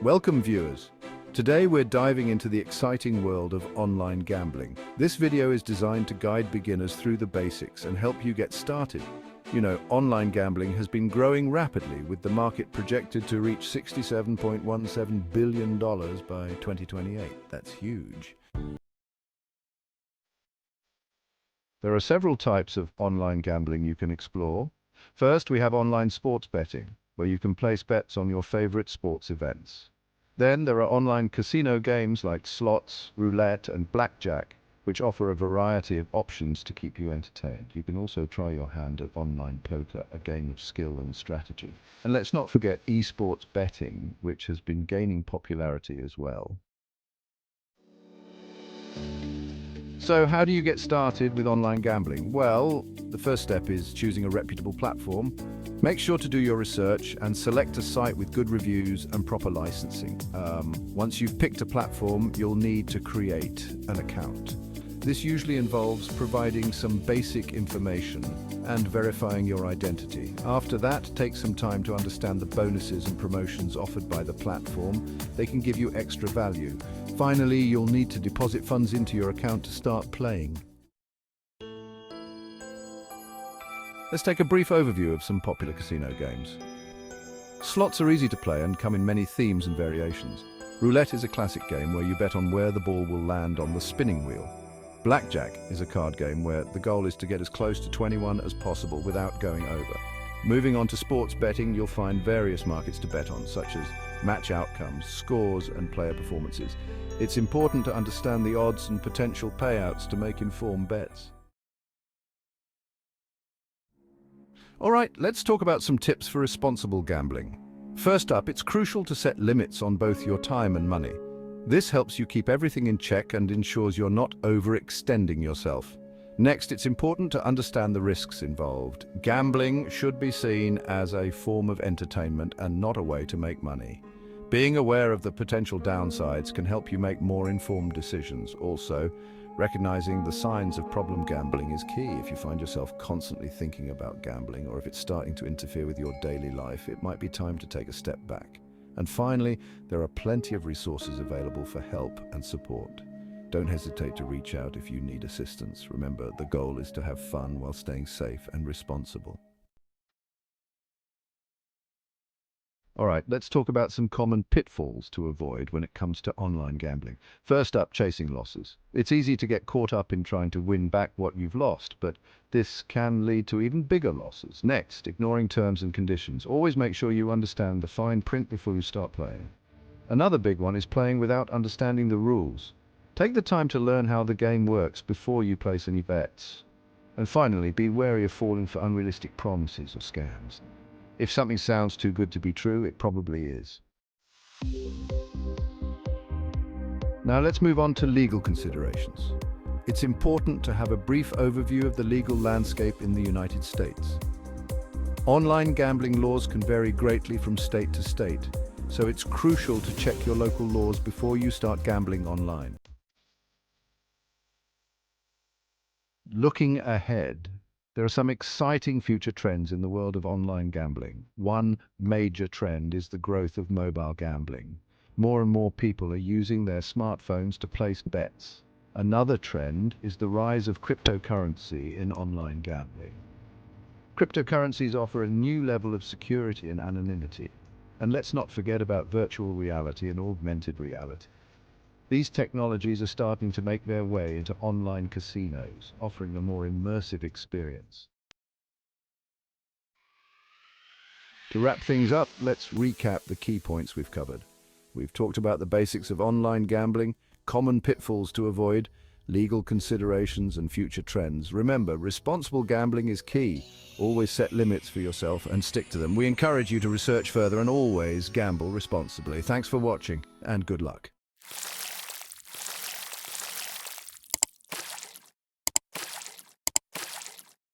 Welcome viewers. Today we're diving into the exciting world of online gambling. This video is designed to guide beginners through the basics and help you get started. You know, online gambling has been growing rapidly, with the market projected to reach $67.17 billion by 2028. That's huge. There are several types of online gambling you can explore. First, we have online sports betting, where you can place bets on your favorite sports events. Then there are online casino games like slots, roulette, and blackjack, which offer a variety of options to keep you entertained. You can also try your hand at online poker, a game of skill and strategy. And let's not forget esports betting, which has been gaining popularity as well. So how do you get started with online gambling? Well, the first step is choosing a reputable platform. Make sure to do your research and select a site with good reviews and proper licensing. Once you've picked a platform, you'll need to create an account. This usually involves providing some basic information and verifying your identity. After that, take some time to understand the bonuses and promotions offered by the platform. They can give you extra value. Finally, you'll need to deposit funds into your account to start playing. Let's take a brief overview of some popular casino games. Slots are easy to play and come in many themes and variations. Roulette is a classic game where you bet on where the ball will land on the spinning wheel. Blackjack is a card game where the goal is to get as close to 21 as possible without going over. Moving on to sports betting, you'll find various markets to bet on, such as match outcomes, scores, and player performances. It's important to understand the odds and potential payouts to make informed bets. All right, let's talk about some tips for responsible gambling. First up, it's crucial to set limits on both your time and money. This helps you keep everything in check and ensures you're not overextending yourself. Next, it's important to understand the risks involved. Gambling should be seen as a form of entertainment and not a way to make money. Being aware of the potential downsides can help you make more informed decisions. Also, recognizing the signs of problem gambling is key. If you find yourself constantly thinking about gambling, or if it's starting to interfere with your daily life, it might be time to take a step back. And finally, there are plenty of resources available for help and support. Don't hesitate to reach out if you need assistance. Remember, the goal is to have fun while staying safe and responsible. All right, let's talk about some common pitfalls to avoid when it comes to online gambling. First up, chasing losses. It's easy to get caught up in trying to win back what you've lost, but this can lead to even bigger losses. Next, ignoring terms and conditions. Always make sure you understand the fine print before you start playing. Another big one is playing without understanding the rules. Take the time to learn how the game works before you place any bets. And finally, be wary of falling for unrealistic promises or scams. If something sounds too good to be true, it probably is. Now let's move on to legal considerations. It's important to have a brief overview of the legal landscape in the United States. Online gambling laws can vary greatly from state to state, so it's crucial to check your local laws before you start gambling online. Looking ahead, there are some exciting future trends in the world of online gambling. One major trend is the growth of mobile gambling. More and more people are using their smartphones to place bets. Another trend is the rise of cryptocurrency in online gambling. Cryptocurrencies offer a new level of security and anonymity. And let's not forget about virtual reality and augmented reality. These technologies are starting to make their way into online casinos, offering a more immersive experience. To wrap things up, let's recap the key points we've covered. We've talked about the basics of online gambling, common pitfalls to avoid, legal considerations, and future trends. Remember, responsible gambling is key. Always set limits for yourself and stick to them. We encourage you to research further and always gamble responsibly. Thanks for watching, and good luck.